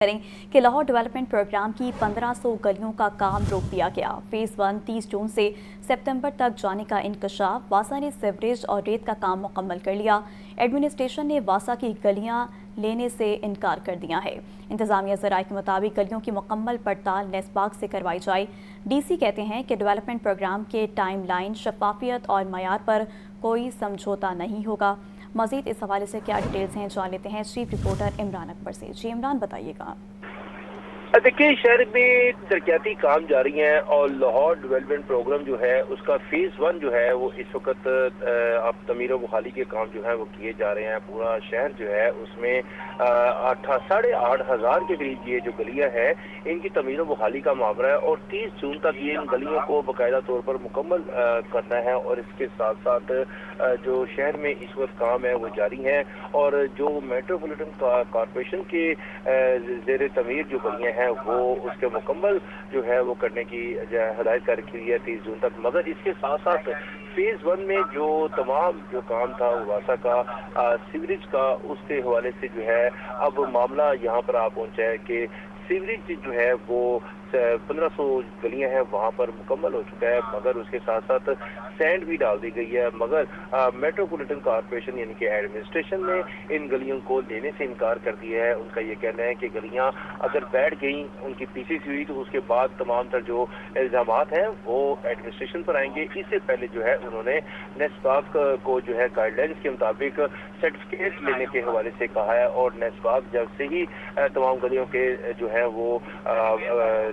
کریں کہ Lahore development programme کی 1500 گلیوں کا کام روک دیا گیا۔ فیز 1 30 جون سے سپتمبر تک جانے کا انکشاف۔ واسا نے سیوریج اور ریت کا کام مکمل کر لیا۔ ایڈمنسٹریشن نے واسا کی گلیاں لینے سے انکار کر دیا ہے۔ انتظامیہ ذرائع کے مطابق گلیوں کی مکمل پڑتال نیسباگ سے کروائی جائے۔ ڈی سی کہتے ہیں کہ ڈیولپمنٹ پروگرام کے ٹائم لائن، شفافیت اور معیار پر کوئی سمجھوتہ نہیں ہوگا۔ مزید اس حوالے سے کیا ڈیٹیلز ہیں جان لیتے ہیں چیف رپورٹر عمران اکبر سے۔ جی عمران بتائیے گا۔ دیکھیے شہر میں ترقیاتی کام جاری ہیں اور لاہور ڈیولپمنٹ پروگرام جو ہے اس کا فیز 1 جو ہے وہ اس وقت اب تعمیر و بحالی کے کام جو ہے وہ کیے جا رہے ہیں۔ پورا شہر جو ہے اس میں 8,500 کے قریب یہ جو گلیاں ہیں ان کی تعمیر و بحالی کا معاملہ ہے اور 30 جون تک یہ ان گلیوں کو باقاعدہ طور پر مکمل کرنا ہے اور اس کے ساتھ ساتھ جو شہر میں اس وقت کام ہے وہ جاری ہیں اور جو میٹروپولیٹن کارپوریشن کے زیر تعمیر جو گلیاں ہیں وہ اس کے مکمل جو ہے وہ کرنے کی ہدایت کر رکھی ہے 30 جون تک۔ مگر اس کے ساتھ ساتھ فیز 1 میں جو تمام جو کام تھا واسا کا سیوریج کا اس کے حوالے سے جو ہے اب معاملہ یہاں پر آ پہنچا ہے کہ سیوریج جو ہے وہ 1500 گلیاں ہیں وہاں پر مکمل ہو چکا ہے مگر اس کے ساتھ ساتھ سینڈ بھی ڈال دی گئی ہے مگر میٹروپولیٹن کارپوریشن یعنی کہ ایڈمنسٹریشن نے ان گلیوں کو لینے سے انکار کر دیا ہے۔ ان کا یہ کہنا ہے کہ گلیاں اگر بیٹھ گئیں ان کی پی سی سی ہوئی تو اس کے بعد تمام تر جو الزامات ہیں وہ ایڈمنسٹریشن پر آئیں گے۔ اس سے پہلے جو ہے انہوں نے نیسباگ کو جو ہے گائیڈ لائنز کے مطابق سرٹیفکیٹ لینے کے حوالے سے کہا ہے اور نیسباگ جب سے ہی تمام گلیوں کے جو ہے وہ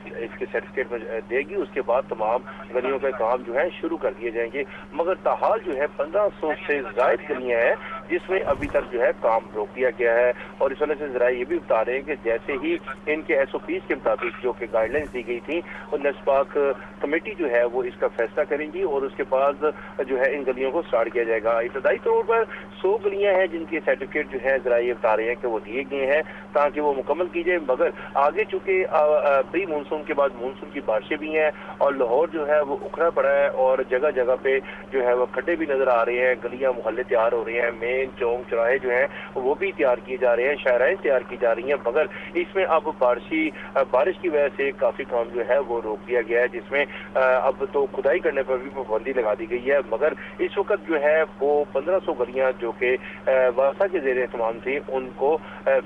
اس کے سرٹیفکیٹ دے گی اس کے بعد تمام گلیوں کے کام جو ہے شروع کر دیے جائیں گے مگر تاحال جو ہے 1500 سے زائد گلیاں ہیں جس میں ابھی تک جو ہے کام روک دیا گیا ہے اور اس وجہ سے ذرائع یہ بھی بتا رہے ہیں کہ جیسے ہی ان کے ایس او پیز کے مطابق جو کہ گائیڈ لائنز دی گئی تھیں اور نیسباگ کمیٹی جو ہے وہ اس کا فیصلہ کریں گی اور اس کے بعد جو ہے ان گلیوں کو سٹارٹ کیا جائے گا۔ ابتدائی طور پر 100 گلیاں ہیں جن کے سرٹیفکیٹ جو ہے ذرائع بتا رہے ہیں کہ وہ دیے گئے ہیں تاکہ وہ مکمل کی جائے مگر آگے چونکہ پری مونسون کے بعد مونسون کی بارشیں بھی ہیں اور لاہور جو ہے وہ اکھڑا پڑا ہے اور جگہ جگہ پہ جو ہے وہ کھڈے بھی نظر آ رہے ہیں، گلیاں محلے تیار ہو رہے ہیں، مین چوک چوراہے جو ہیں وہ بھی تیار کیے جا رہے ہیں، شاہراہیں تیار کی جا رہی ہیں مگر اس میں اب بارش کی وجہ سے کافی کام جو ہے وہ روک دیا گیا ہے جس میں اب تو کھدائی کرنے پر بھی پابندی لگا دی گئی ہے مگر اس وقت جو ہے وہ 1500 گلیاں جو کہ واسا کے زیر اہتمام تھی ان کو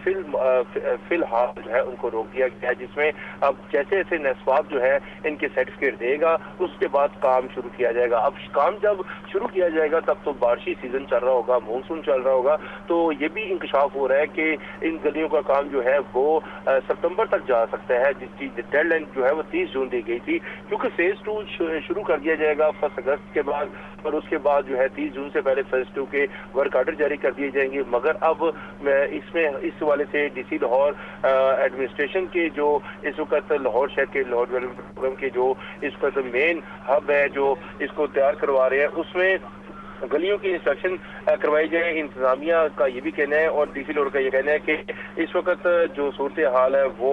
فی الحال جو ہے ان کو روک دیا گیا ہے جس میں اب جیسے جیسے نیسباگ جو ہے ان کے سرٹیفکیٹ دے گا اس کے بعد کام شروع کیا جائے گا۔ اب کام جب شروع کیا جائے گا تب تو بارشی سیزن چل رہا ہوگا، مونسون چل رہا ہوگا تو یہ بھی انکشاف ہو رہا ہے کہ ان گلیوں کا کام جو ہے وہ ستمبر تک جا سکتا ہے جس کی ڈیڈ لائن جو ہے وہ 30 جون دی گئی تھی کیونکہ فیز 2 شروع کر دیا جائے گا 1 اگست کے بعد اور اس کے بعد جو ہے 30 جون سے پہلے فیز 2 کے ورک آرڈر جاری کر دیے جائیں گے مگر اب اس حوالے سے ڈی سی لاہور ایڈمنسٹریشن کے جو اس وقت لاہور شہر کے لاہور ڈیولپمنٹ پروگرام کے جو اس وقت مین ہب ہے جو اس کو تیار کروا رہے ہیں اس میں گلیوں کی انسٹرکشن کروائی جائے۔ انتظامیہ کا یہ بھی کہنا ہے اور ڈی سی لاہور کا یہ کہنا ہے کہ اس وقت جو صورتحال ہے وہ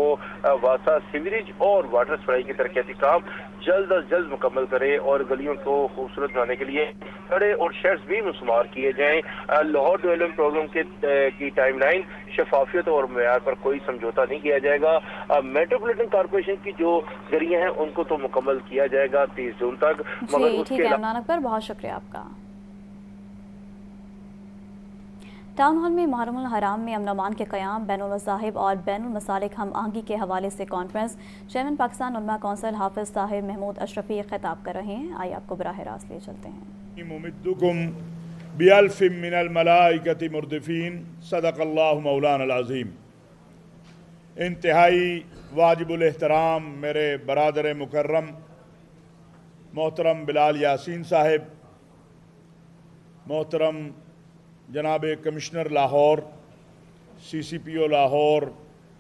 واسا سیوریج اور واٹر سپلائی کی ترقیاتی کام جلد از جلد مکمل کرے اور گلیوں کو خوبصورت بنانے کے لیے سڑے اور شیڈز بھی مسمار کیے جائیں۔ لاہور ڈیولپمنٹ پروگرام کی ٹائم لائن، شفافیت اور معیار پر کوئی سمجھوتہ نہیں کیا جائے گا۔ میٹروپولیٹن کارپوریشن کی جو ذریعے ہیں ان کو تو مکمل کیا جائے گا 30 جون تک مگر جی اس ٹھیک کے ہے عمران اکبر، بہت شکریہ آپ کا۔ ٹاؤن ہال میں محرم الحرام میں امن و امان کے قیام، بین المذاہب اور بین المسالک ہم آہنگی کے حوالے سے کانفرنس، چیئرمین پاکستان علماء کونسل حافظ صاحب محمود اشرفی خطاب کر رہے ہیں۔ آئیے آپ کو براہ راست لے چلتے ہیں۔ ممدکم بِأَلْفٍ من الملائکۃ مردفین، صدق اللہ مولانا العظیم۔ انتہائی واجب الاحترام میرے برادر مکرم محترم بلال یاسین صاحب، محترم جناب کمشنر لاہور، سی سی پی او لاہور،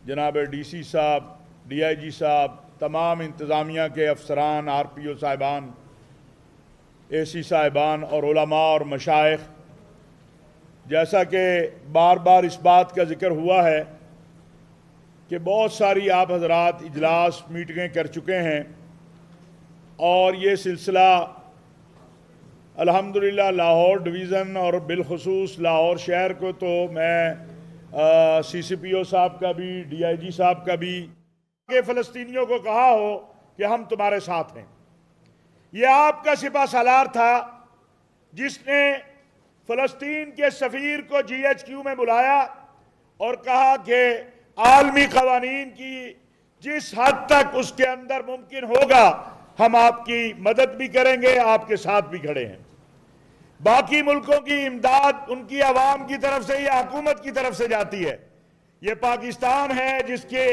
جناب ڈی سی صاحب، ڈی آئی جی صاحب، تمام انتظامیہ کے افسران، آر پی او صاحبان، اے سی صاحبان اور علماء اور مشائخ، جیسا کہ بار بار اس بات کا ذکر ہوا ہے کہ بہت ساری آپ حضرات اجلاس میٹنگیں کر چکے ہیں اور یہ سلسلہ الحمدللہ لاہور ڈویژن اور بالخصوص لاہور شہر کو تو میں CCPO صاحب کا بھی, DIG صاحب کا بھی, کہ فلسطینیوں کو کہا ہو کہ ہم تمہارے ساتھ ہیں. یہ آپ کا سپہ سالار تھا جس نے فلسطین کے سفیر کو GHQ میں بلایا اور کہا کہ عالمی قوانین کی جس حد تک اس کے اندر ممکن ہوگا ہم آپ کی مدد بھی کریں گے, آپ کے ساتھ بھی کھڑے ہیں. باقی ملکوں کی امداد ان کی عوام کی طرف سے یا حکومت کی طرف سے جاتی ہے. یہ پاکستان ہے جس کے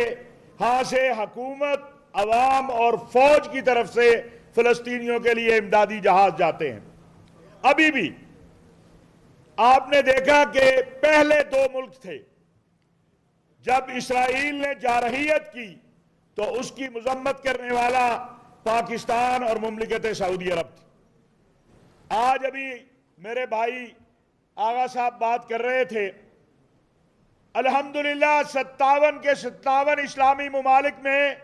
ہاں سے حکومت, عوام اور فوج کی طرف سے فلسطینیوں کے لیے امدادی جہاز جاتے ہیں. ابھی بھی آپ نے دیکھا کہ پہلے 2 ملک تھے جب اسرائیل نے جارحیت کی تو اس کی مذمت کرنے والا پاکستان اور مملکت سعودی عرب تھی. آج ابھی میرے بھائی آغا صاحب بات کر رہے تھے, الحمدللہ 57 کے 57 اسلامی ممالک میں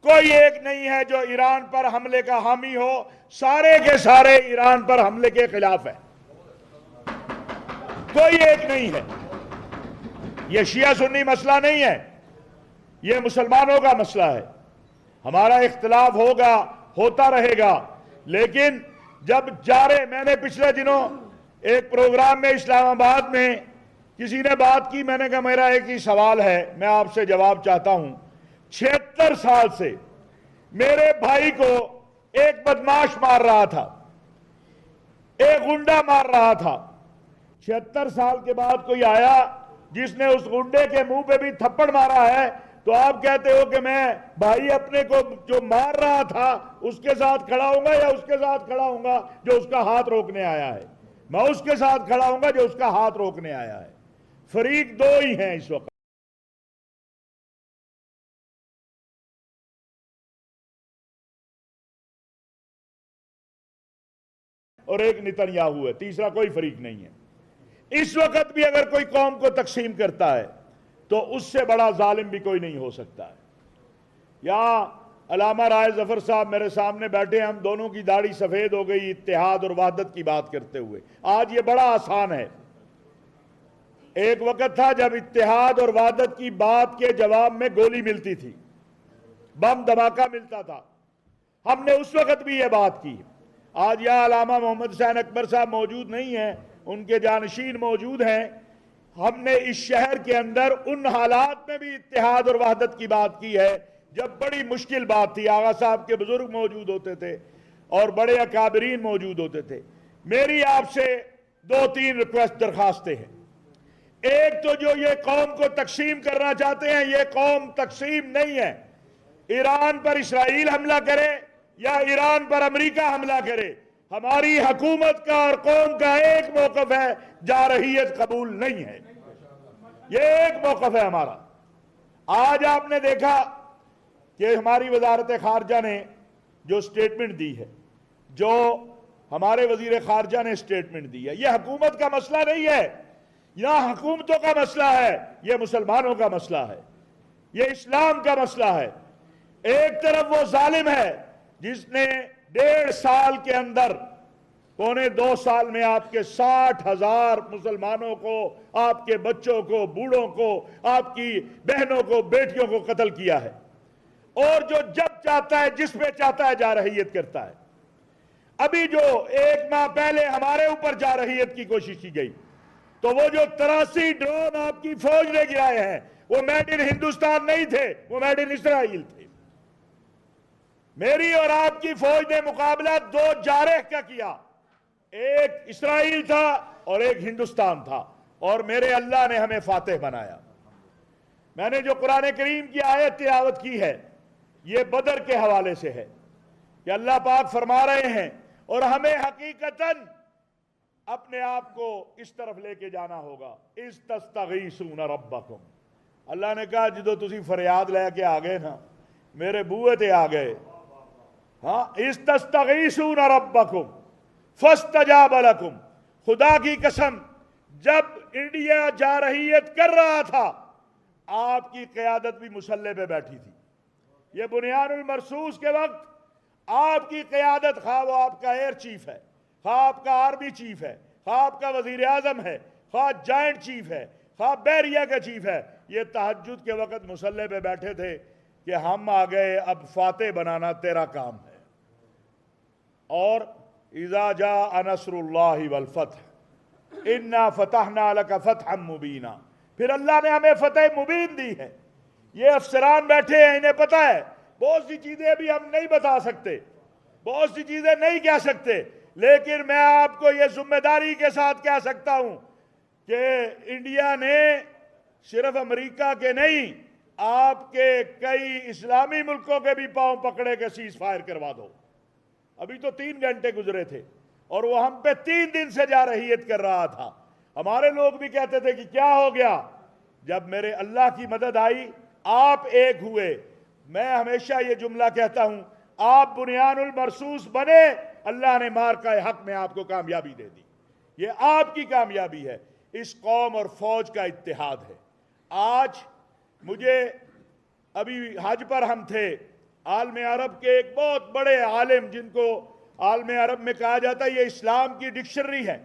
کوئی ایک نہیں ہے جو ایران پر حملے کا حامی ہو, سارے کے سارے ایران پر حملے کے خلاف ہیں. کوئی ایک نہیں ہے. یہ شیعہ سنی مسئلہ نہیں ہے, یہ مسلمانوں کا مسئلہ ہے. ہمارا اختلاف ہوگا, ہوتا رہے گا, لیکن جب میں نے پچھلے دنوں ایک پروگرام میں اسلام آباد میں کسی نے بات کی, میں نے کہا میرا ایک ہی سوال ہے, میں آپ سے جواب چاہتا ہوں. 76 سال سے میرے بھائی کو ایک بدماش مار رہا تھا, ایک غنڈہ مار رہا تھا. 76 سال کے بعد کوئی آیا جس نے اس غنڈے کے منہ پہ بھی تھپڑ مارا ہے, تو آپ کہتے ہو کہ میں بھائی اپنے کو جو مار رہا تھا اس کے ساتھ کھڑا ہوں گا یا اس کے ساتھ کھڑا ہوں گا جو اس کا ہاتھ روکنے آیا ہے؟ میں اس کے ساتھ کھڑا ہوں گا جو اس کا ہاتھ روکنے آیا ہے. فریق 2 ہی ہیں اس وقت. اور ایک نتنیاہو ہے, تیسرا کوئی فریق نہیں ہے. اس وقت بھی اگر کوئی قوم کو تقسیم کرتا ہے تو اس سے بڑا ظالم بھی کوئی نہیں ہو سکتا ہے. یہاں علامہ رائے ظفر صاحب میرے سامنے بیٹھے, ہم دونوں کی داڑھی سفید ہو گئی اتحاد اور وحدت کی بات کرتے ہوئے. آج یہ بڑا آسان ہے. ایک وقت تھا جب اتحاد اور وحدت کی بات کے جواب میں گولی ملتی تھی, بم دھماکہ ملتا تھا. ہم نے اس وقت بھی یہ بات کی. آج یہاں علامہ محمد حسین اکبر صاحب موجود نہیں ہیں, ان کے جانشین موجود ہیں. ہم نے اس شہر کے اندر ان حالات میں بھی اتحاد اور وحدت کی بات کی ہے جب بڑی مشکل بات تھی. آغا صاحب کے بزرگ موجود ہوتے تھے اور بڑے اکابرین موجود ہوتے تھے. میری آپ سے 2-3 ریکویسٹ درخواستیں ہیں. ایک تو جو یہ قوم کو تقسیم کرنا چاہتے ہیں, یہ قوم تقسیم نہیں ہے. ایران پر اسرائیل حملہ کرے یا ایران پر امریکہ حملہ کرے, ہماری حکومت کا اور قوم کا ایک موقف ہے, جارحیت قبول نہیں ہے. یہ ایک موقف ہے ہمارا. آج آپ نے دیکھا کہ ہماری وزارت خارجہ نے جو سٹیٹمنٹ دی ہے, جو ہمارے وزیر خارجہ نے سٹیٹمنٹ دی ہے, یہ حکومت کا مسئلہ نہیں ہے, یہاں حکومتوں کا مسئلہ ہے, یہ مسلمانوں کا مسئلہ ہے, یہ اسلام کا مسئلہ ہے. ایک طرف وہ ظالم ہے جس نے 1.5 سال کے اندر, 2.25 سال میں آپ کے 60,000 مسلمانوں کو, آپ کے بچوں کو, بوڑھوں کو, آپ کی بہنوں کو, بیٹیوں کو قتل کیا ہے, اور جو جب چاہتا ہے جس پہ چاہتا ہے جارحیت کرتا ہے. ابھی جو 1 ماہ پہلے ہمارے اوپر جارحیت کی کوشش کی گئی تو وہ جو 83 ڈرون آپ کی فوج نے گرائے ہیں وہ میڈ ان ہندوستان نہیں تھے, وہ میڈ ان اسرائیل تھے. میری اور آپ کی فوج نے مقابلہ 2 جارح کا کیا, ایک اسرائیل تھا اور ایک ہندوستان تھا, اور میرے اللہ نے ہمیں فاتح بنایا. میں نے جو قرآن کریم کی آیت تلاوت کی ہے یہ بدر کے حوالے سے ہے کہ اللہ پاک فرما رہے ہیں اور ہمیں حقیقتاً اپنے آپ کو اس طرف لے کے جانا ہوگا. اِذْ تَسْتَغِیثُونَ رَبَّکُمْ, اللہ نے کہا جدو تسی فریاد لے کے آگئے نا, میرے بوئے تے آگئے. ہاں, اِذْ تَسْتَغِیثُونَ رَبَّکُمْ فَاسْتَجَابَ لَکُمْ, خدا کی قسم جب انڈیا جارحیت کر رہا تھا آپ کی قیادت بھی مسلح پہ بیٹھی تھی. یہ بنیان المرصوص کے وقت آپ کی قیادت, خواہ وہ آپ کا ایئر چیف ہے, خواہ آپ کا آرمی چیف ہے, خواہ آپ کا وزیر اعظم ہے, خواہ جوائنٹ چیف ہے, خواب بحریہ کا چیف ہے، یہ تہجد کے وقت مصلی پہ بیٹھے تھے کہ ہم آ گئے، اب فاتح بنانا تیرا کام ہے. اور اذا جاء نصر اللہ والفتح انا فتحنا لک فتحا مبینا، پھر اللہ نے ہمیں فتح مبین دی ہے. یہ افسران بیٹھے ہیں، انہیں پتہ ہے بہت سی چیزیں بھی ہم نہیں بتا سکتے، بہت سی چیزیں نہیں کہہ سکتے، لیکن میں آپ کو یہ ذمہ داری کے ساتھ کہہ سکتا ہوں کہ انڈیا نے صرف امریکہ کے نہیں، آپ کے کئی اسلامی ملکوں کے بھی پاؤں پکڑے کے سیز فائر کروا دو. ابھی تو 3 گھنٹے گزرے تھے اور وہ ہم پہ 3 دن سے جارحیت کر رہا تھا. ہمارے لوگ بھی کہتے تھے کہ کیا ہو گیا. جب میرے اللہ کی مدد آئی، آپ ایک ہوئے. میں ہمیشہ یہ جملہ کہتا ہوں، آپ بنیان المرصوص بنے، اللہ نے مارکہ حق میں آپ کو کامیابی دے دی. یہ آپ کی کامیابی ہے، اس قوم اور فوج کا اتحاد ہے. آج مجھے ابھی حج پر ہم تھے، عالم عرب کے ایک بہت بڑے عالم، جن کو عالم عرب میں کہا جاتا ہے یہ اسلام کی ڈکشنری ہے،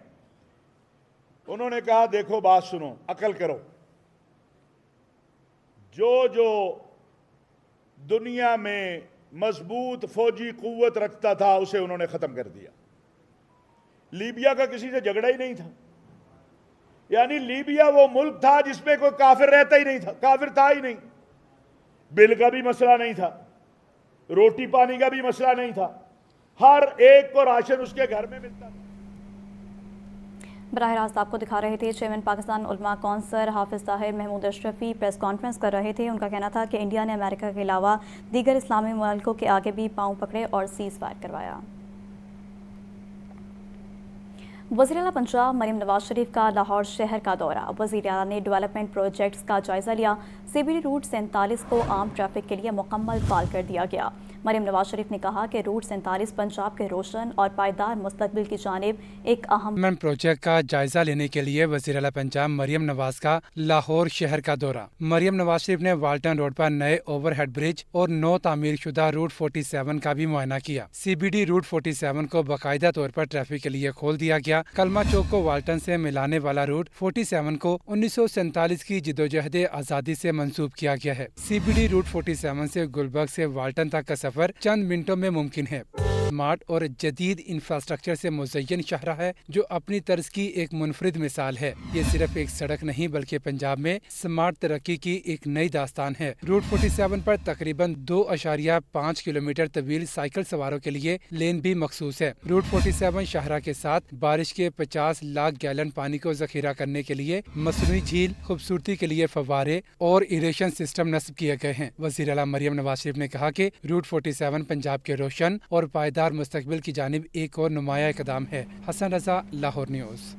انہوں نے کہا دیکھو بات سنو، عقل کرو. جو دنیا میں مضبوط فوجی قوت رکھتا تھا اسے انہوں نے ختم کر دیا. لیبیا کا کسی سے جھگڑا ہی نہیں تھا، یعنی لیبیا وہ ملک تھا جس میں کوئی کافر رہتا ہی نہیں تھا، کافر تھا ہی نہیں. بل کا بھی مسئلہ نہیں تھا، روٹی پانی کا بھی مسئلہ نہیں تھا، ہر ایک کو راشن اس کے گھر میں ملتا تھا. براہ راست آپ کو دکھا رہے تھے چیئرمین پاکستان علماء کونسل حافظ طاہر محمود اشرفی پریس کانفرنس کر رہے تھے. ان کا کہنا تھا کہ انڈیا نے امریکہ کے علاوہ دیگر اسلامی ممالکوں کے آگے بھی پاؤں پکڑے اور سیز فائر کروایا. وزیر اعلیٰ پنجاب مریم نواز شریف کا لاہور شہر کا دورہ. وزیر اعلیٰ نے ڈیولپمنٹ پروجیکٹس کا جائزہ لیا. CBD روٹ 47 کو عام ٹریفک کے لیے مکمل فعال کر دیا گیا. مریم نواز شریف نے کہا کہ روٹ 47 پنجاب کے روشن اور پائیدار مستقبل کی جانب ایک اہم پروجیکٹ کا جائزہ لینے کے لیے وزیر اعلیٰ پنجاب مریم نواز کا لاہور شہر کا دورہ. مریم نواز شریف نے والٹن روڈ پر نئے اوور ہیڈ برج اور نو تعمیر شدہ روٹ 47 کا بھی معائنہ کیا. CBD روٹ 47 کو باقاعدہ طور پر ٹریفک کے لیے کھول دیا گیا. کلمہ چوک کو والٹن سے ملانے والا روٹ 47 کو 1947 کی جدوجہد آزادی سے منسوب کیا گیا ہے. CBD روٹ 47 سے گلبرگ سے والٹن تک کا سفر چند منٹوں میں ممکن ہے. اسمارٹ اور جدید انفراسٹرکچر سے مزین شاہراہ ہے جو اپنی طرز کی ایک منفرد مثال ہے. یہ صرف ایک سڑک نہیں بلکہ پنجاب میں اسمارٹ ترقی کی ایک نئی داستان ہے. روٹ 47 پر تقریباً 2.5 کلومیٹر طویل سائیکل سواروں کے لیے لین بھی مخصوص ہے. روٹ 47 شاہراہ کے ساتھ بارش کے 50 لاکھ گیلن پانی کو ذخیرہ کرنے کے لیے مصنوعی جھیل، خوبصورتی کے لیے فوارے اور ایریشن سسٹم نصب کیے گئے ہیں. وزیر اعلیٰ مریم نواز شریف نے کہا کہ روٹ 47 پنجاب کے روشن اور پائیدار مستقبل کی جانب ایک اور نمایاں اقدام ہے. حسن رضا، لاہور نیوز.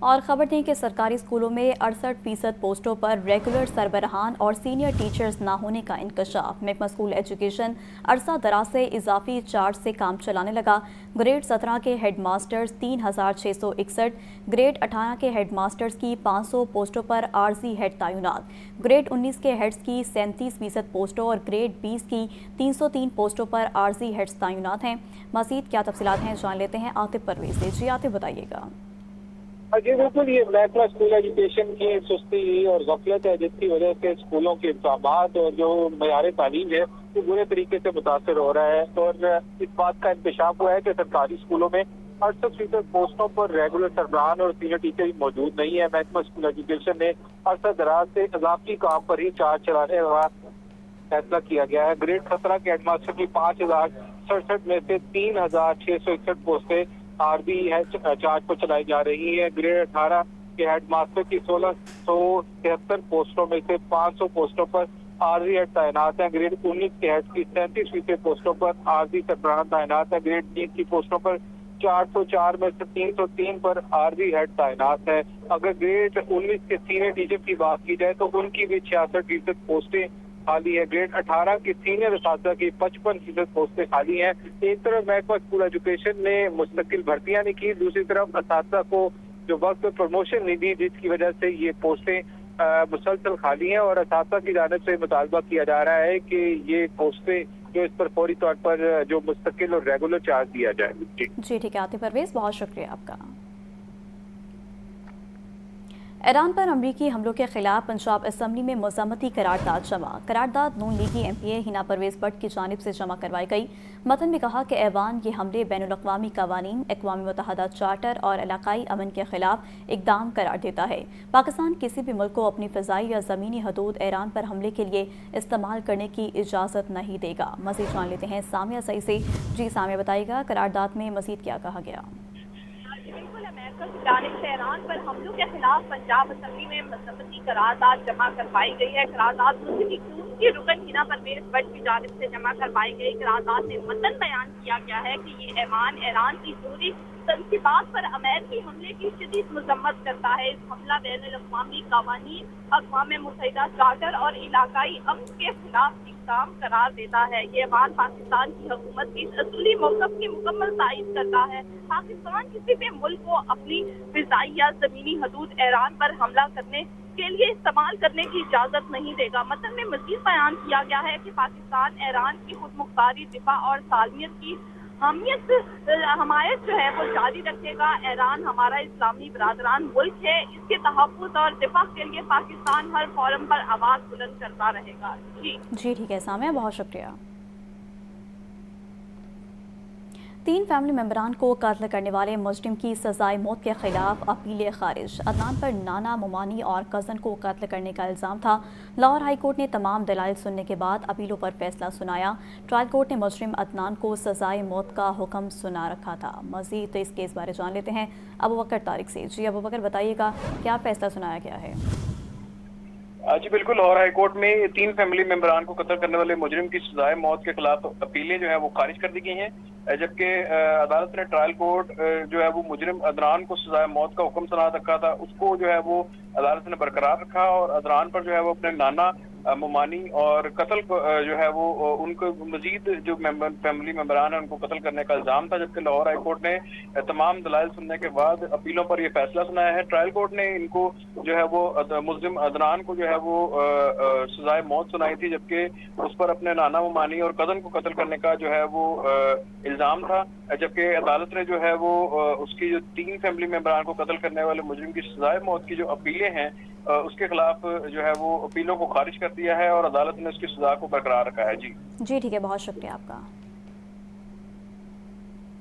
اور خبر دیں کہ سرکاری اسکولوں میں 68% پوسٹوں پر ریگولر سربراہان اور سینئر ٹیچرز نہ ہونے کا انکشاف. محکمہ اسکول ایجوکیشن عرصہ دراز سے اضافی چارج سے کام چلانے لگا. گریڈ 17 کے ہیڈ ماسٹرز 3661، گریڈ 18 کے ہیڈ ماسٹرز کی 500 پوسٹوں پر عارضی ہیڈ تعینات، گریڈ 19 کے ہیڈز کی 37% پوسٹوں اور گریڈ 20 کی 303 پوسٹوں پر عارضی ہیڈز تعینات ہیں. مزید کیا تفصیلات ہیں جان لیتے ہیں عاطف پرویز سے. جی عاطف بتائیے گا. جی بالکل، یہ محکمہ اسکول ایجوکیشن کی سستی اور غفلت ہے جس کی وجہ سے اسکولوں کے انتظامات اور جو معیار تعلیم ہے وہ برے طریقے سے متاثر ہو رہا ہے. اور اس بات کا انکشاف ہوا ہے کہ سرکاری اسکولوں میں 68% پوسٹوں پر ریگولر سربراہان اور سینئر ٹیچر موجود نہیں ہے. محکمہ اسکول ایجوکیشن نے عرصہ دراز سے اضافی کام پر ہی چارج چلانے کا فیصلہ کیا گیا ہے. گریڈ 17 کے ہیڈ ماسٹر کی 5067 میں سے 3661 پوسٹیں عارضی چارج پر چلائی جا رہی ہے. گریڈ 18 کے ہیڈ ماسٹر کی 1673 پوسٹوں میں سے 500 پوسٹوں پر عارضی ہیڈ تعینات ہیں. گریڈ 19 کے ہیڈ کی 37% پوسٹوں پر عارضی سربراہان تعینات ہیں. گریڈ 20 کی پوسٹوں پر 404 میں سے 303 پر عارضی ہیڈ تعینات ہے. اگر گریڈ 19 کے سینئر ٹیچر کی بات کی جائے تو ان کی بھی 66% پوسٹیں خالی ہے. گریڈ 18 کی سینئر اساتذہ کی 55% پوسٹیں خالی ہیں. ایک طرف محکمہ اسکول ایجوکیشن نے مستقل بھرتیاں نہیں کی، دوسری طرف اساتذہ کو جو وقت پہ پروموشن نہیں دی جس کی وجہ سے یہ پوسٹیں مسلسل خالی ہیں. اور اساتذہ کی جانب سے مطالبہ کیا جا رہا ہے کہ یہ پوسٹیں جو اس پر فوری طور پر جو مستقل اور ریگولر چارج دیا جائے. جی ٹھیک ہے عاطف پرویز، بہت شکریہ آپ کا. ایران پر امریکی حملوں کے خلاف پنجاب اسمبلی میں مذمتی قرارداد جمع۔ قرارداد نون لیگی ایم پی اے ہنا پرویز بٹ کی جانب سے جمع کروائی گئی۔ متن میں کہا کہ ایوان یہ حملے بین الاقوامی قوانین، اقوام متحدہ چارٹر اور علاقائی امن کے خلاف اقدام قرار دیتا ہے۔ پاکستان کسی بھی ملک کو اپنی فضائی یا زمینی حدود ایران پر حملے کے لیے استعمال کرنے کی اجازت نہیں دے گا۔ مزید جان لیتے ہیں سامیہ سعید سے۔ جی سامیہ، بتائیے گا قرارداد میں مزید کیا کہا گیا؟ بالکل، امریکہ کی جانب سے ایران پر حملوں کے خلاف پنجاب اسمبلی میں مذمتی قرارداد جمع کروائی گئی ہے۔ قرارداد مسلم کی رکن ہنا پرویز بٹ کی جانب سے جمع کروائی گئی۔ قرارداد میں متن بیان کیا گیا ہے کہ یہ ایوان ایران کی جوہری تنصیبات پر امریکی حملے کی شدید مذمت کرتا ہے۔ اس حملہ بین الاقوامی قوانین، اقوام متحدہ چارٹر اور علاقائی امن کے خلاف اقدام قرار دیتا ہے۔ یہ ایوان پاکستان کی حکومت کے اصولی موقف کی مکمل تائید کرتا ہے۔ پاکستان کسی بھی ملک کو اپنی فضائی یا زمینی حدود ایران پر حملہ کرنے کے لیے استعمال کرنے کی اجازت نہیں دے گا۔ متن میں مزید بیان کیا گیا ہے کہ پاکستان ایران کی خود مختاری دفاع اور سالمیت کی حمایت جو ہے وہ جاری رکھے گا۔ ایران ہمارا اسلامی برادران ملک ہے، اس کے تحفظ اور دفاع کے لیے پاکستان ہر فورم پر آواز بلند کرتا رہے گا۔ جی ٹھیک ہے سامیہ، بہت شکریہ۔ 3 فیملی ممبران کو قتل کرنے والے مجرم کی سزائے موت کے خلاف اپیل خارج۔ عدنان پر نانا، ممانی اور کزن کو قتل کرنے کا الزام تھا۔ لاہور ہائی کورٹ نے تمام دلائل سننے کے بعد اپیلوں پر فیصلہ سنایا۔ ٹرائل کورٹ نے مجرم عدنان کو سزائے موت کا حکم سنا رکھا تھا۔ مزید اس کیس بارے جان لیتے ہیں ابوبکر طارق سے۔ جی ابوبکر، بتائیے گا کیا فیصلہ سنایا گیا ہے؟ جی بالکل، لاہور ہائی کورٹ میں 3 فیملی ممبران کو قتل کرنے والے مجرم کی سزائے موت کے خلاف اپیلیں جو ہے وہ خارج کر دی گئی ہیں، جبکہ عدالت نے ٹرائل کورٹ جو ہے وہ مجرم عدنان کو سزائے موت کا حکم سنا رکھا تھا، اس کو جو ہے وہ عدالت نے برقرار رکھا اور عدنان پر جو ہے وہ اپنے نانا، ممانی اور قتل جو ہے وہ ان کو مزید جو فیملی ممبران ہیں ان کو قتل کرنے کا الزام تھا، جبکہ لاہور ہائی کورٹ نے تمام دلائل سننے کے بعد اپیلوں پر یہ فیصلہ سنایا ہے۔ ٹرائل کورٹ نے ان کو جو ہے وہ ملزم عدنان کو جو ہے وہ سزائے موت سنائی تھی، جبکہ اس پر اپنے نانا، ممانی اور کزن کو قتل کرنے کا جو ہے وہ الزام تھا، جبکہ عدالت نے جو ہے وہ اس کی جو 3 فیملی ممبران کو قتل کرنے والے مجرم کی سزائے موت کی جو اپیلیں ہیں اس کے خلاف جو ہے وہ اپیلوں کو خارج کر دیا ہے اور عدالت نے اس کی سزا کو برقرار رکھا ہے۔ جی ٹھیک ہے، بہت شکریہ آپ کا۔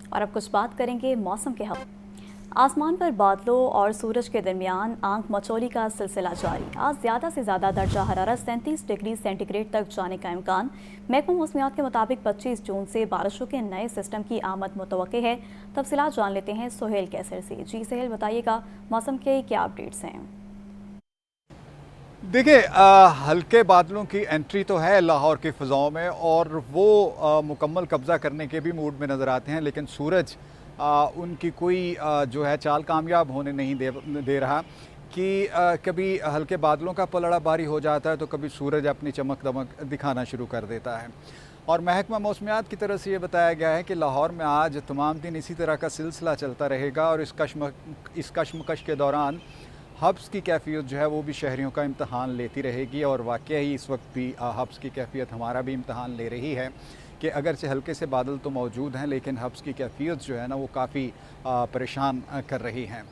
اور اب کچھ بات کریں گے موسم کے حوالے۔ آسمان پر بادلوں اور سورج کے درمیان آنکھ مچولی کا سلسلہ جاری۔ آج زیادہ سے زیادہ درجہ حرارت 37 ڈگری سینٹی گریڈ تک جانے کا امکان۔ محکمہ موسمیات کے مطابق 25 جون سے بارشوں کے نئے سسٹم کی آمد متوقع ہے۔ تفصیلات جان لیتے ہیں سہیل کیسر سے۔ جی سہیل، بتائیے گا موسم کے کیا اپڈیٹس ہیں؟ دیکھیں، ہلکے بادلوں کی انٹری تو ہے لاہور کی فضاؤں میں اور وہ مکمل قبضہ کرنے کے بھی موڈ میں نظر آتے ہیں، لیکن سورج ان کی کوئی جو ہے چال کامیاب ہونے نہیں دے رہا کہ کبھی ہلکے بادلوں کا پلڑا باری ہو جاتا ہے تو کبھی سورج اپنی چمک دمک دکھانا شروع کر دیتا ہے۔ اور محکمہ موسمیات کی طرف سے یہ بتایا گیا ہے کہ لاہور میں آج تمام دن اسی طرح کا سلسلہ چلتا رہے گا اور اس کشمکش کے دوران حبس کی کیفیت جو ہے وہ بھی شہریوں کا امتحان لیتی رہے گی، اور واقعی اس وقت بھی حبس کی کیفیت ہمارا بھی امتحان لے رہی ہے کہ اگرچہ ہلکے سے بادل تو موجود ہیں لیکن حبس کی کیفیت جو ہے نا وہ کافی پریشان کر رہی ہیں۔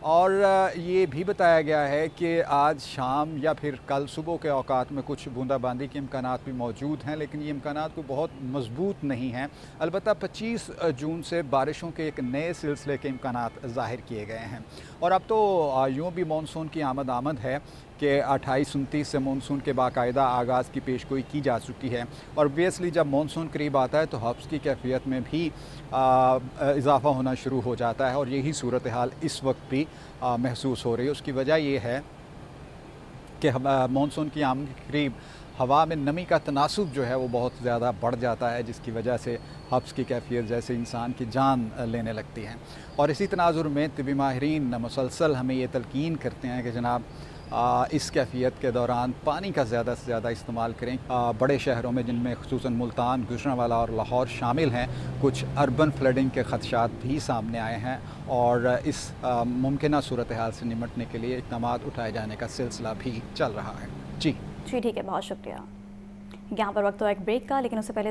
اور یہ بھی بتایا گیا ہے کہ آج شام یا پھر کل صبح کے اوقات میں کچھ بوندا باندی کے امکانات بھی موجود ہیں، لیکن یہ امکانات کو بہت مضبوط نہیں ہیں۔ البتہ 25 جون سے بارشوں کے ایک نئے سلسلے کے امکانات ظاہر کیے گئے ہیں، اور اب تو یوں بھی مونسون کی آمد ہے کہ 28-29 سے مونسون کے باقاعدہ آغاز کی پیشگوئی کی جا چکی ہے، اور اوبویسلی جب مونسون قریب آتا ہے تو حبس کی کیفیت میں بھی اضافہ ہونا شروع ہو جاتا ہے، اور یہی صورتحال اس وقت بھی محسوس ہو رہی ہے۔ اس کی وجہ یہ ہے کہ مونسون کی آمد کے قریب ہوا میں نمی کا تناسب جو ہے وہ بہت زیادہ بڑھ جاتا ہے، جس کی وجہ سے حبس کی کیفیت جیسے انسان کی جان لینے لگتی ہے۔ اور اسی تناظر میں طبی ماہرین مسلسل ہمیں یہ تلقین کرتے ہیں کہ جناب اس کیفیت کے دوران پانی کا زیادہ سے زیادہ استعمال کریں۔ بڑے شہروں میں جن میں خصوصاً ملتان، گوجرانوالہ اور لاہور شامل ہیں، کچھ اربن فلڈنگ کے خدشات بھی سامنے آئے ہیں، اور اس ممکنہ صورتحال سے نمٹنے کے لیے اقدامات اٹھائے جانے کا سلسلہ بھی چل رہا ہے۔ جی ٹھیک ہے، بہت شکریہ۔ یہاں پر وقت ہو ایک بریک کا، لیکن اس سے پہلے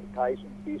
28-29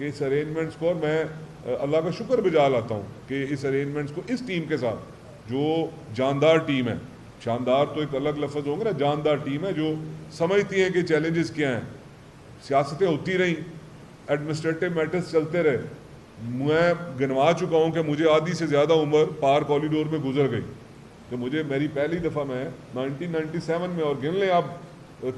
کہ اس ارینجمنٹس کو, اور میں اللہ کا شکر بجا لاتا ہوں کہ اس ارینجمنٹس کو اس ٹیم کے ساتھ جو جاندار ٹیم ہے, شاندار تو ایک الگ لفظ ہوگا نا, جاندار ٹیم ہے جو سمجھتی ہیں کہ چیلنجز کیا ہیں. سیاستیں ہوتی رہیں, ایڈمنسٹریٹو میٹرز چلتے رہے. میں گنوا چکا ہوں کہ مجھے آدھی سے زیادہ عمر پار کوریڈور میں گزر گئی, کہ مجھے میری پہلی دفعہ میں 1997 میں, اور گن لیں آپ,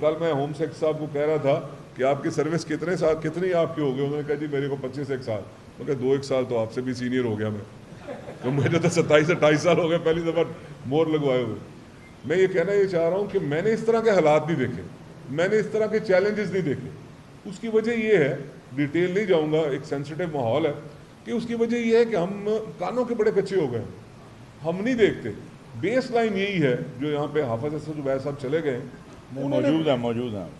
کل میں ہوم سیکرٹری صاحب کو کہہ رہا تھا کہ آپ کی سروس کتنے سال, کتنی آپ کی ہو گئی؟ انہوں نے کہا جی میرے کو 25 سال. میں کہا 2 سال تو آپ سے بھی سینئر ہو گیا میں, تو مجھے تو 27-28 سال ہو گئے پہلی دفعہ مور لگوائے ہوئے. میں یہ کہنا یہ چاہ رہا ہوں کہ میں نے اس طرح کے حالات نہیں دیکھے, میں نے اس طرح کے چیلنجز نہیں دیکھے. اس کی وجہ یہ ہے, ڈیٹیل نہیں جاؤں گا, ایک سینسٹیو ماحول ہے, کہ اس کی وجہ یہ ہے کہ ہم کانوں کے بڑے کچے ہو گئے, ہم نہیں دیکھتے. بیس لائن یہی ہے جو یہاں پہ حافظ اسد عبید صاحب چلے گئے, موجود ہیں,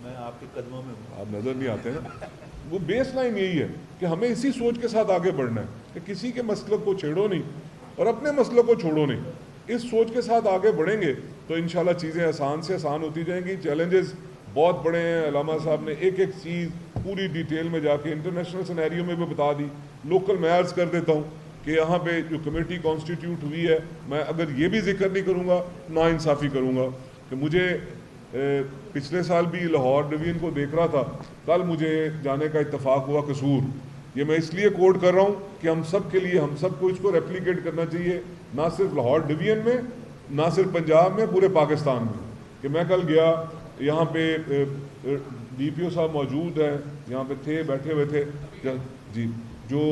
میں آپ کے قدموں میں ہوں, آپ نظر نہیں آتے ہیں. وہ بیس لائن یہی ہے کہ ہمیں اسی سوچ کے ساتھ آگے بڑھنا ہے کہ کسی کے مسلک کو چھیڑو نہیں اور اپنے مسلک کو چھوڑو نہیں. اس سوچ کے ساتھ آگے بڑھیں گے تو انشاءاللہ چیزیں آسان سے آسان ہوتی جائیں گی. چیلنجز بہت بڑے ہیں, علامہ صاحب نے ایک ایک چیز پوری ڈیٹیل میں جا کے انٹرنیشنل سینیریو میں بھی بتا دی. لوکل میں عرض کر دیتا ہوں کہ یہاں پہ جو کمیٹی کانسٹیٹیوٹ ہوئی ہے, میں اگر یہ بھی ذکر نہیں کروں گا نا انصافی کروں گا کہ مجھے پچھلے سال بھی لاہور ڈویژن کو دیکھ رہا تھا, کل مجھے جانے کا اتفاق ہوا قصور. یہ میں اس لیے کوٹ کر رہا ہوں کہ ہم سب کے لیے, ہم سب کو اس کو ریپلیکیٹ کرنا چاہیے, نہ صرف لاہور ڈویژن میں, نہ صرف پنجاب میں, پورے پاکستان میں. کہ میں کل گیا, یہاں پہ ڈی پی او صاحب موجود ہیں, یہاں پہ تھے, بیٹھے ہوئے تھے جی, جو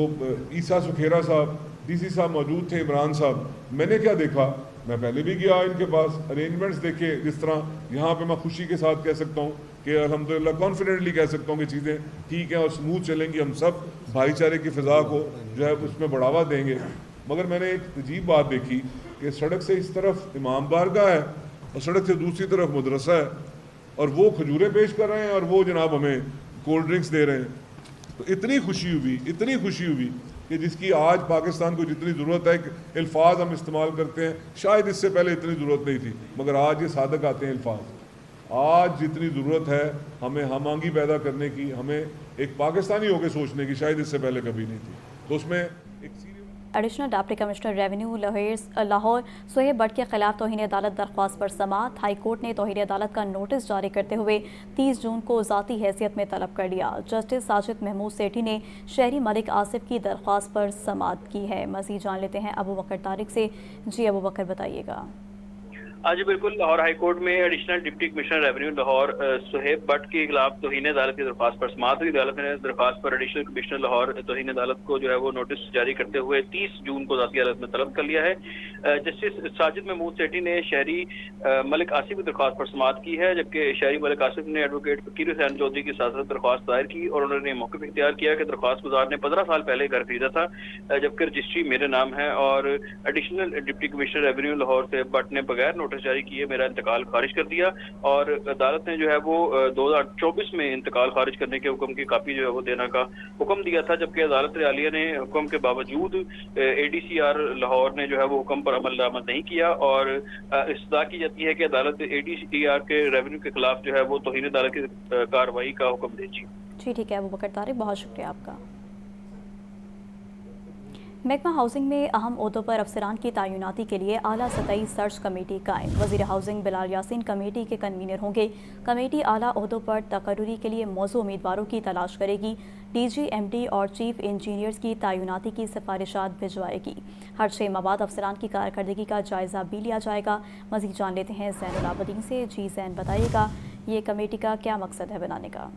عیسیٰ سکھیرا صاحب ڈی سی صاحب موجود تھے, عمران صاحب. میں نے کیا دیکھا, میں پہلے بھی گیا ان کے پاس, ارینجمنٹس دیکھے. جس طرح یہاں پہ میں خوشی کے ساتھ کہہ سکتا ہوں کہ الحمدللہ کانفیڈنٹلی کہہ سکتا ہوں کہ چیزیں ٹھیک ہیں اور سموتھ چلیں گی. ہم سب بھائی چارے کی فضا کو جو ہے اس میں بڑھاوا دیں گے. مگر میں نے ایک عجیب بات دیکھی کہ سڑک سے اس طرف امام بارگاہ ہے اور سڑک سے دوسری طرف مدرسہ ہے, اور وہ کھجوریں پیش کر رہے ہیں اور وہ جناب ہمیں کولڈ ڈرنکس دے رہے ہیں. تو اتنی خوشی ہوئی کہ جس کی آج پاکستان کو جتنی ضرورت ہے. الفاظ ہم استعمال کرتے ہیں, شاید اس سے پہلے اتنی ضرورت نہیں تھی, مگر آج یہ صادق آتے ہیں الفاظ. آج جتنی ضرورت ہے ہمیں ہم آہنگی پیدا کرنے کی, ہمیں ایک پاکستانی ہو کے سوچنے کی, شاید اس سے پہلے کبھی نہیں تھی. تو اس میں ایک additional deputy commissioner revenue Lahore Suhaib but کے خلاف توہین عدالت درخواست پر سماعت. ہائی کورٹ نے توہین عدالت کا نوٹس جاری کرتے ہوئے 30 جون کو ذاتی حیثیت میں طلب کر لیا. جسٹس ساجد محمود سیٹھی نے شہری ملک آصف کی درخواست پر سماعت کی ہے. مزید جان لیتے ہیں ابو بکر طارق سے. جی ابو بکر بتائیے گا. جی بالکل, لاہور ہائی کورٹ میں additional deputy commissioner revenue Lahore Suhaib but کے خلاف توہین عدالت کی درخواست پر سماعت ہوئی. عدالت نے درخواست پر ایڈیشنل کمشنر لاہور توہین عدالت کو جو ہے وہ نوٹس جاری کرتے ہوئے 30 جون کو ذاتی عدالت میں طلب کر لیا ہے. جسٹس ساجد محمود سیٹھی نے شہری ملک آصف کی درخواست پر سماعت کی ہے, جبکہ شہری ملک آصف نے ایڈوکیٹ فقیر حسین چودھری کی ساتھ درخواست دائر کی اور انہوں نے موقف اختیار کیا کہ درخواست گزار نے 15 سال پہلے گھر خریدا تھا, جبکہ رجسٹری میرے نام ہے, اور additional deputy commissioner revenue Lahore Suhaib but نے بغیر نوٹس جاری کیے میرا انتقال خارج کر دیا. اور عدالت نے جو ہے وہ 2024 میں انتقال خارج کرنے کے حکم کی کاپی جو ہے وہ دینے کا حکم دیا تھا, جبکہ عدالت عالیہ نے حکم کے باوجود ADCR لاہور نے جو ہے وہ حکم پر عمل درآمد نہیں کیا, اور استدعا کی جاتی ہے کہ عدالت ADCR کے ریونیو کے خلاف جو ہے وہ توہین عدالت کی کارروائی کا حکم دے. جی ٹھیک ہے ابو بکر طارق, بہت شکریہ آپ کا. محکمہ ہاؤسنگ میں اہم عہدوں پر افسران کی تعیناتی کے لیے اعلیٰ سطحی سرچ کمیٹی قائم. وزیر ہاؤسنگ بلال یاسین کمیٹی کے کنوینر ہوں گے. کمیٹی اعلیٰ عہدوں پر تقرری کے لیے موزوں امیدواروں کی تلاش کرے گی. DG MD اور چیف انجینئرز کی تعیناتی کی سفارشات بھجوائے گی. ہر 6 ماہ بعد افسران کی کارکردگی کا جائزہ بھی لیا جائے گا. مزید جان لیتے ہیں زین العابدین سے. جی زین بتائیے گا, یہ کمیٹی کا کیا مقصد ہے بنانے کا؟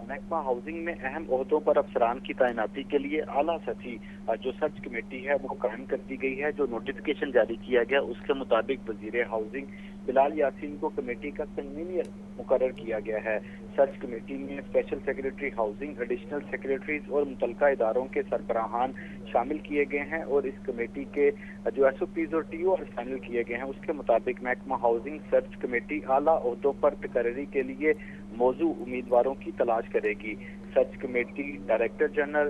محکمہ ہاؤسنگ میں اہم عہدوں پر افسران کی تعیناتی کے لیے اعلیٰ سطحی جو سرچ کمیٹی ہے وہ قائم کر دی گئی ہے. جو نوٹیفیکیشن جاری کیا گیا اس کے مطابق وزیر ہاؤسنگ بلال یاسین کو کمیٹی کا کنوینر مقرر کیا گیا ہے. سرچ کمیٹی میں special secretary housing, additional secretaries اور متعلقہ اداروں کے سربراہان شامل کیے گئے ہیں, اور اس کمیٹی کے جو SOPs اور TOR فائنل کیے گئے ہیں. اس کے مطابق محکمہ ہاؤسنگ سرچ کمیٹی اعلیٰ عہدوں پر تقرری کے لیے موضوع امیدواروں کی تلاش کرے گی. Search committee director general,